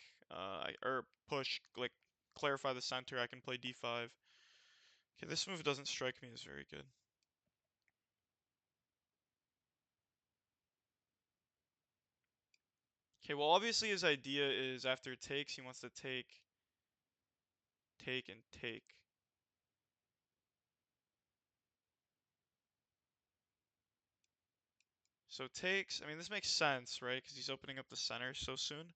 Speaker 1: or push, like clarify the center, I can play d5. Okay, this move doesn't strike me as very good. Okay, well obviously his idea is after it takes, he wants to take, and take. So takes, I mean this makes sense, right? Because he's opening up the center so soon.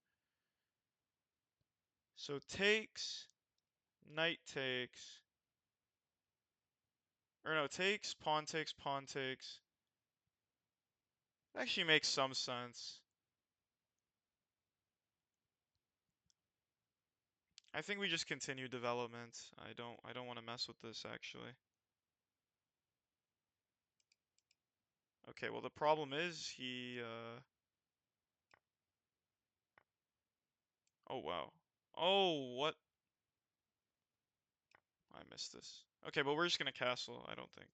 Speaker 1: So takes, knight takes, or no, takes, pawn takes, pawn takes. It actually makes some sense. I think we just continue development. I don't want to mess with this actually. Okay, well the problem is he oh wow. Oh, what? I missed this. Okay, but we're just gonna castle, I don't think.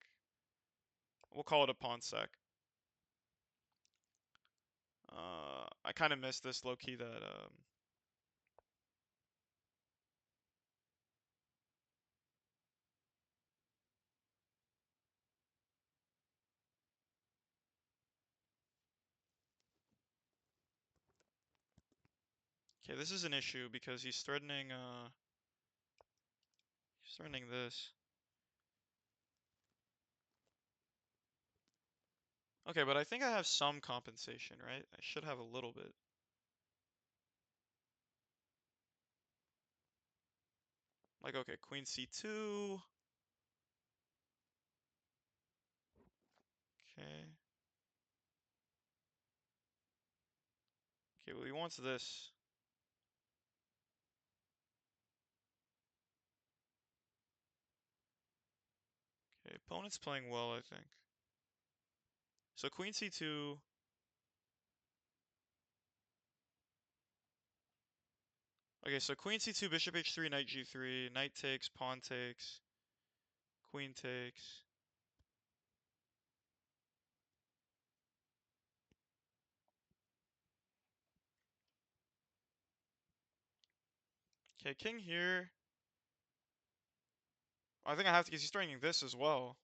Speaker 1: We'll call it a pawn sec. I kind of missed this low key that. Um, Okay, this is an issue because he's threatening this. Okay, but I think I have some compensation, right? I should have a little bit. Like, okay, queen c2. Okay. Okay, well, he wants this. Okay, opponent's playing well, I think. So queen c2. Okay, so queen c2, bishop h3, knight g3, knight takes, pawn takes, queen takes. Okay, king here. I think I have to, because he's threatening this as well.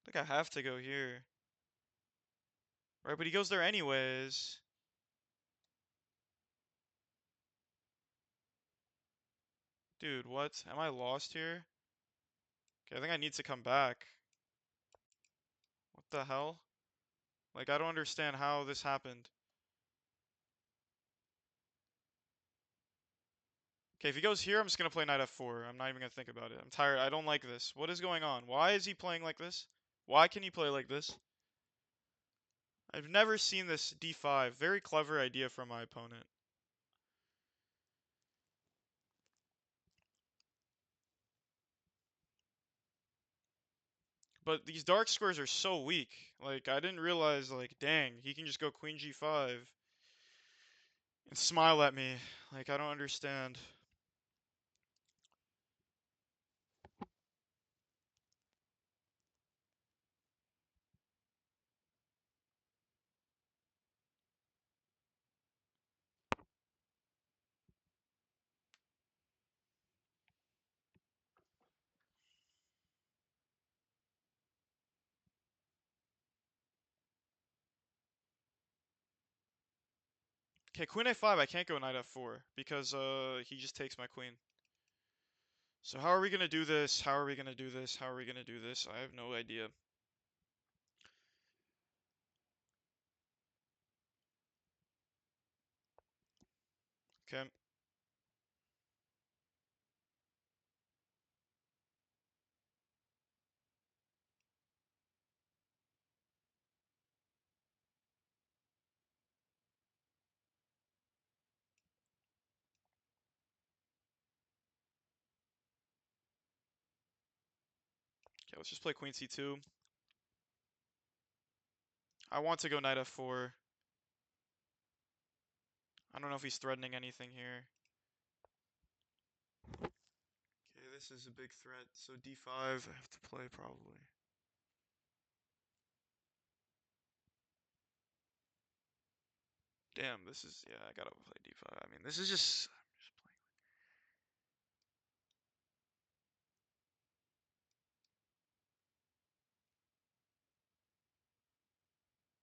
Speaker 1: I think I have to go here. Right, but he goes there anyways. Dude, what? Am I lost here? Okay, I think I need to come back. What the hell? Like, I don't understand how this happened. Okay, if he goes here, I'm just gonna play knight f4. I'm not even gonna think about it. I'm tired. I don't like this. What is going on? Why is he playing like this? Why can he play like this? I've never seen this d5. Very clever idea from my opponent. But these dark squares are so weak. Like, I didn't realize, like, dang, he can just go queen g5 and smile at me. Like, I don't understand. Okay, queen a5, I can't go knight f4 because he just takes my queen. So how are we gonna do this? How are we gonna do this? How are we gonna do this? I have no idea. Okay. Okay, let's just play queen c2. I want to go knight f4. I don't know if he's threatening anything here. Okay, this is a big threat. So d5, I have to play probably. Damn, this is, yeah, I gotta play d5. I mean, this is just, I'm just playing.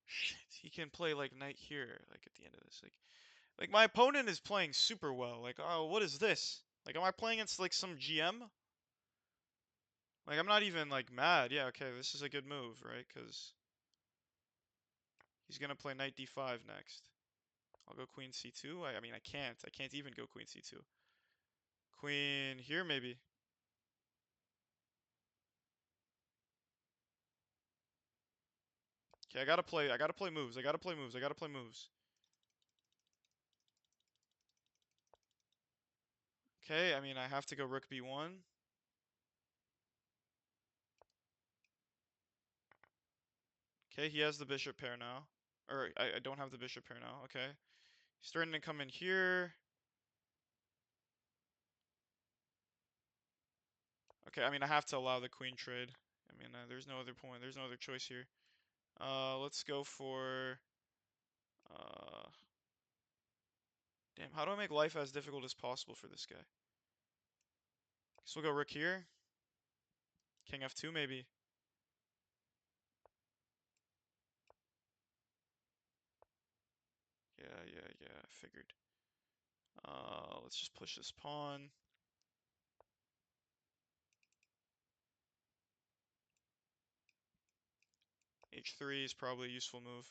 Speaker 1: Shit, he can play like knight here, like at the end of this. Like my opponent is playing super well. Like, oh, what is this? Like, am I playing against like some GM? Like, I'm not even like mad. Yeah, okay, this is a good move, right? Because he's gonna play knight d5 next. I'll go queen c2. I mean, I can't. I can't even go queen c2. Queen here, maybe. Okay, I gotta play. I gotta play moves. I gotta play moves. I gotta play moves. Okay, I mean, I have to go rook b1. Okay, he has the bishop pair now. Or, I don't have the bishop pair now. Okay. He's starting to come in here. Okay, I mean, I have to allow the queen trade. I mean, there's no other point. There's no other choice here. Let's go for... Uh, damn, how do I make life as difficult as possible for this guy? So we'll go rook here. King f2, maybe. figured. Let's just push this pawn. H3 is probably a useful move.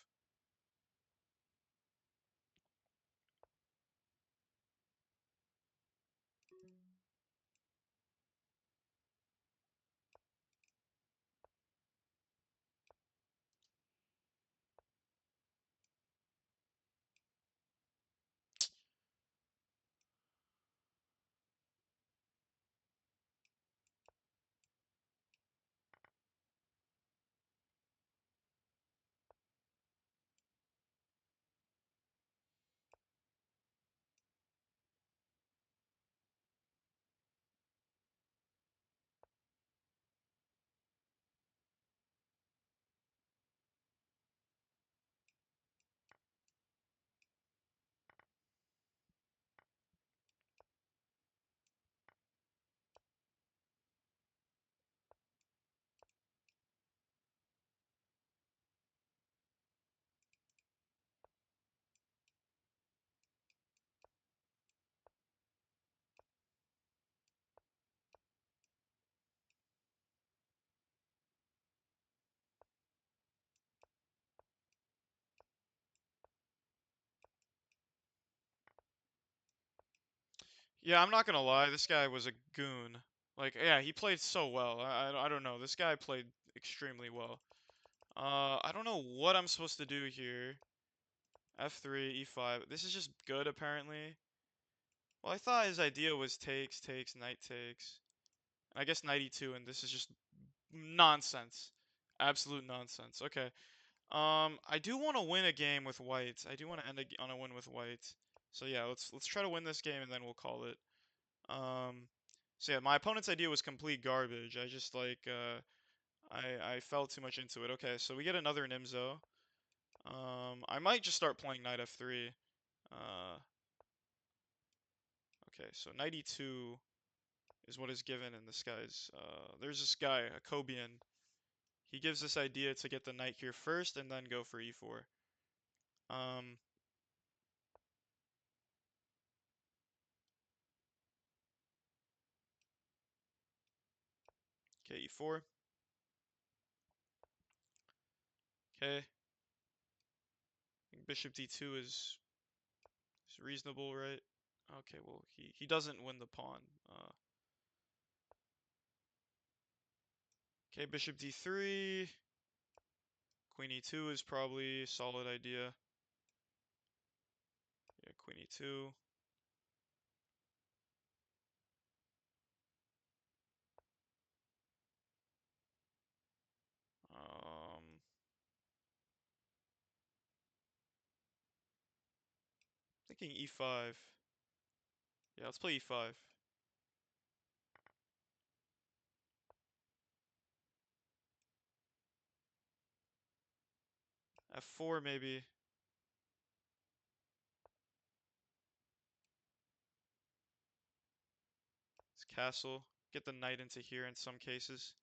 Speaker 1: Yeah, I'm not gonna lie, this guy was a goon. Like, yeah, he played so well. I don't know. This guy played extremely well. I don't know what I'm supposed to do here. F3, E5. This is just good, apparently. Well, I thought his idea was takes, takes, knight takes. I guess knight E2, and this is just nonsense. Absolute nonsense. Okay. I do want to win a game with white. I do want to end on a win with white. So yeah, let's try to win this game, and then we'll call it. Um, so yeah, my opponent's idea was complete garbage. I just like I fell too much into it. Okay, so we get another Nimzo. I might just start playing knight f3. Uh, okay, so knight e2 is what is given in this guy's. There's this guy, a Kobian. He gives this idea to get the knight here first and then go for e4. Um, okay, e4. Okay, I think bishop d2 is reasonable, right? Okay, well he doesn't win the pawn. Okay, bishop d3. Queen e2 is probably a solid idea. Yeah, queen e2. Thinking e5. Yeah, let's play e5. f4 maybe. It's castle. Get the knight into here in some cases.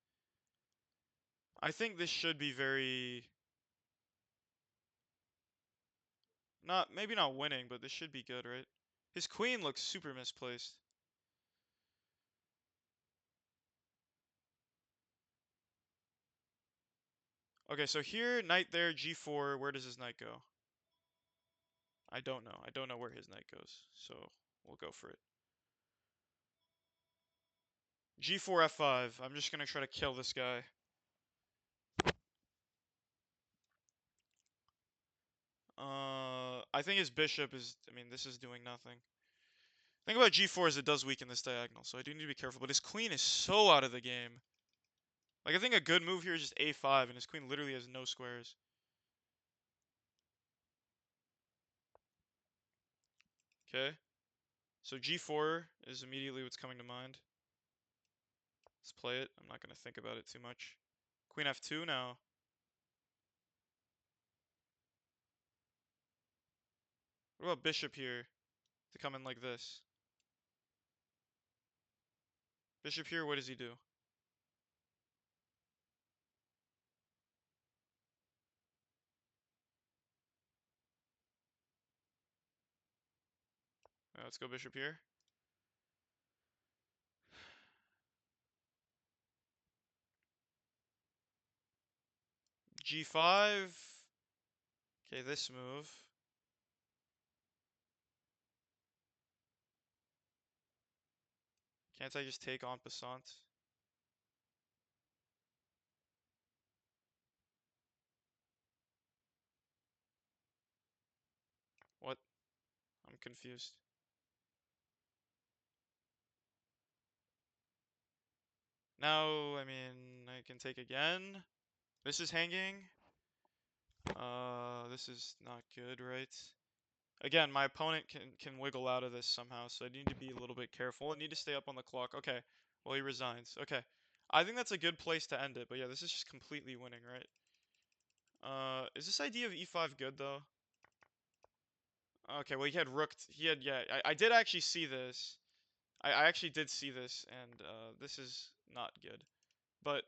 Speaker 1: I think this should be very not maybe not winning, but this should be good, right? His queen looks super misplaced. Okay, so here, knight there, g4. Where does his knight go? I don't know. I don't know where his knight goes, so we'll go for it. g4 f5. I'm just gonna try to kill this guy. I think his bishop is. I mean, this is doing nothing. Thing about g4 is it does weaken this diagonal, so I do need to be careful. But his queen is so out of the game. Like, I think a good move here is just a5, and his queen literally has no squares. Okay, so g4 is immediately what's coming to mind. Let's play it. I'm not going to think about it too much. Queen f2 now. What about bishop here to come in like this? Bishop here, what does he do? let's go bishop here. G5. Okay, this move. Can't I just take en passant? What? I'm confused. Now, I mean, I can take again. This is hanging. This is not good, right? Again, my opponent can wiggle out of this somehow, so I need to be a little bit careful. I need to stay up on the clock. Okay. Well, he resigns. Okay. I think that's a good place to end it, but yeah, this is just completely winning, right? Is this idea of e5 good, though? Okay, well, he had rook. He had, yeah, I did actually see this. I actually did see this, and, this is not good. But,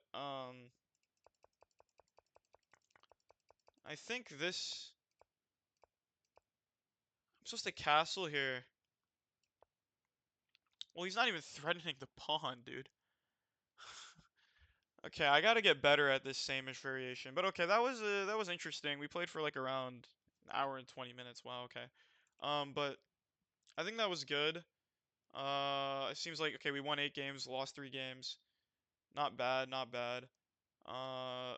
Speaker 1: I think this... I'm supposed to castle here. Well, he's not even threatening the pawn, dude. Okay, I gotta get better at this Samisch variation. But okay, that was interesting. We played for like around an hour and 20 minutes. Wow, okay. But I think that was good. It seems like okay, we won 8 games, lost 3 games. Not bad, not bad. Uh,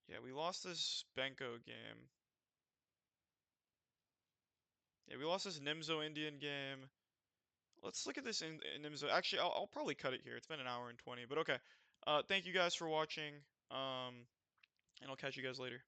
Speaker 1: yeah, we lost this Benko game. Yeah, we lost this Nimzo Indian game. Let's look at this in Nimzo. Actually, I'll probably cut it here. It's been an hour and 20, but okay. Thank you guys for watching. And I'll catch you guys later.